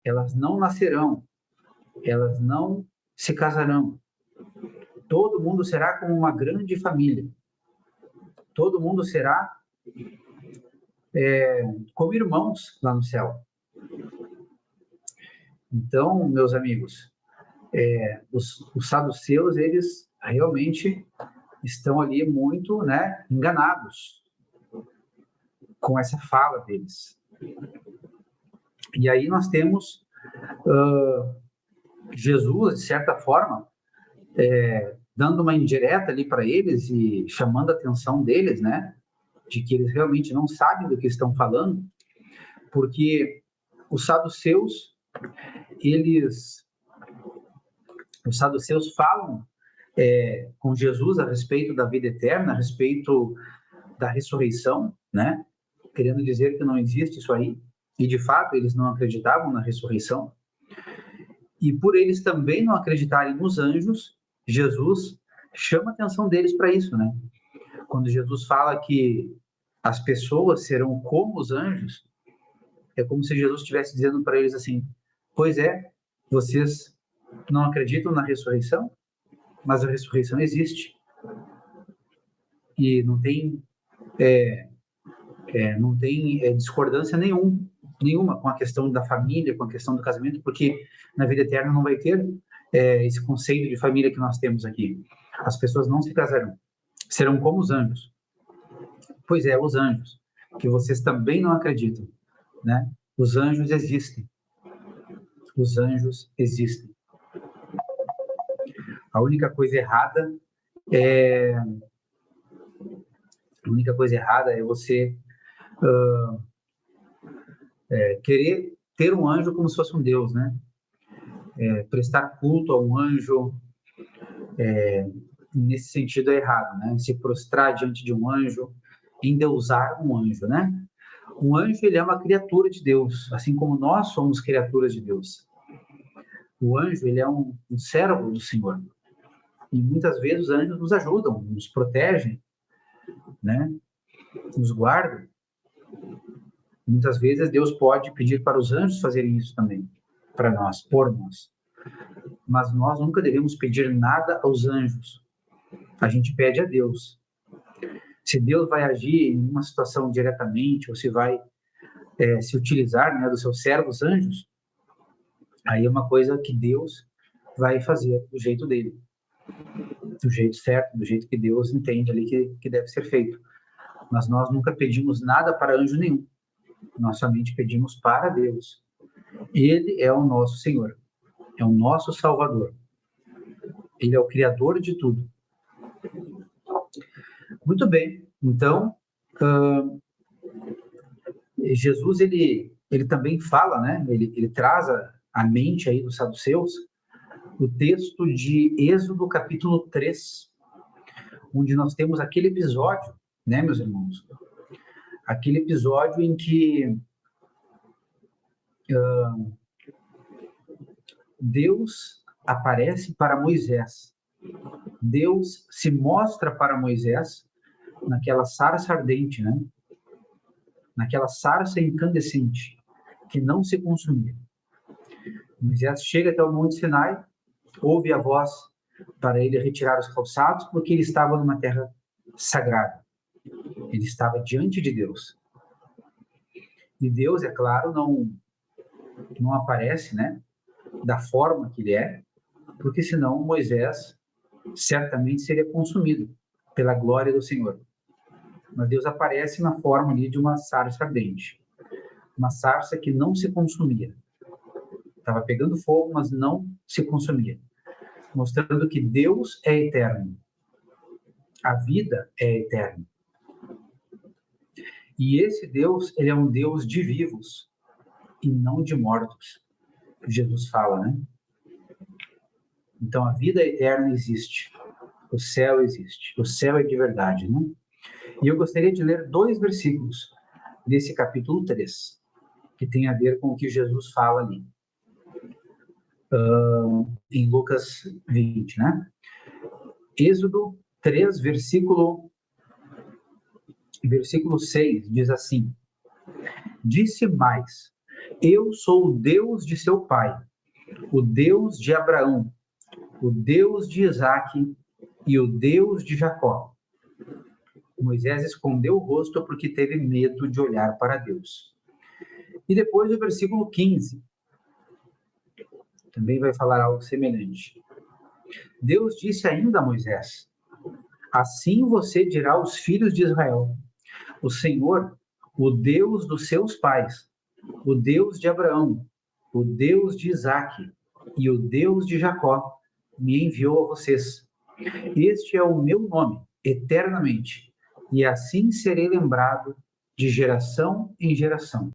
elas não nascerão, elas não se casarão. Todo mundo será como uma grande família. Todo mundo será como irmãos lá no céu. Então, meus amigos, os saduceus, eles realmente estão ali muito, né, enganados com essa fala deles. E aí nós temos Jesus, de certa forma, dando uma indireta ali para eles e chamando a atenção deles, né, de que eles realmente não sabem do que estão falando, porque os saduceus, os saduceus falam com Jesus a respeito da vida eterna, a respeito da ressurreição, né? Querendo dizer que não existe isso aí. E, de fato, eles não acreditavam na ressurreição. E por eles também não acreditarem nos anjos, Jesus chama a atenção deles para isso, né? Quando Jesus fala que as pessoas serão como os anjos, é como se Jesus estivesse dizendo para eles assim: pois é, vocês não acreditam na ressurreição, mas a ressurreição existe. E não tem discordância nenhuma com a questão da família, com a questão do casamento, porque na vida eterna não vai ter esse conceito de família que nós temos aqui. As pessoas não se casarão, serão como os anjos. Pois é, os anjos, que vocês também não acreditam, né? Os anjos existem. Os anjos existem. A única coisa errada é você querer ter um anjo como se fosse um Deus, né? Prestar culto a um anjo, nesse sentido é errado, né? Se prostrar diante de um anjo, endeusar um anjo, né? Um anjo, ele é uma criatura de Deus, assim como nós somos criaturas de Deus. O anjo, ele é um servo do Senhor. E muitas vezes os anjos nos ajudam, nos protegem, né? Nos guardam. Muitas vezes Deus pode pedir para os anjos fazerem isso também, para nós, por nós. Mas nós nunca devemos pedir nada aos anjos. A gente pede a Deus. Se Deus vai agir em uma situação diretamente, ou se vai se utilizar, né, dos seus servos anjos, aí é uma coisa que Deus vai fazer do jeito dele, do jeito certo, do jeito que Deus entende ali que deve ser feito. Mas nós nunca pedimos nada para anjo nenhum. Nós somente pedimos para Deus. Ele é o nosso Senhor, é o nosso Salvador. Ele é o Criador de tudo. Muito bem. Então, Jesus, ele também fala, né? Ele traz a mente aí dos saduceus o texto de Êxodo, capítulo 3, onde nós temos aquele episódio, né, meus irmãos? Aquele episódio em que Deus aparece para Moisés. Deus se mostra para Moisés naquela sarça ardente, né? Naquela sarça incandescente, que não se consumia. Moisés chega até o Monte Sinai, ouve a voz para ele retirar os calçados, porque ele estava numa terra sagrada. Ele estava diante de Deus. E Deus, é claro, não aparece, né, da forma que ele é, porque senão Moisés certamente seria consumido pela glória do Senhor. Mas Deus aparece na forma ali de uma sarça ardente. Uma sarça que não se consumia. Estava pegando fogo, mas não se consumia. Mostrando que Deus é eterno. A vida é eterna. E esse Deus, ele é um Deus de vivos e não de mortos. Jesus fala, né? Então a vida eterna existe. O céu existe. O céu é de verdade, né? E eu gostaria de ler 2 versículos desse capítulo 3, que tem a ver com o que Jesus fala ali. Em Lucas 20, né? Êxodo 3, versículo 6, diz assim: Disse mais: Eu sou o Deus de seu pai, o Deus de Abraão, o Deus de Isaque e o Deus de Jacó. Moisés escondeu o rosto porque teve medo de olhar para Deus. E depois o versículo 15 também vai falar algo semelhante. Deus disse ainda a Moisés: assim você dirá aos filhos de Israel: o Senhor, o Deus dos seus pais, o Deus de Abraão, o Deus de Isaque e o Deus de Jacó, me enviou a vocês. Este é o meu nome, eternamente, e assim serei lembrado de geração em geração.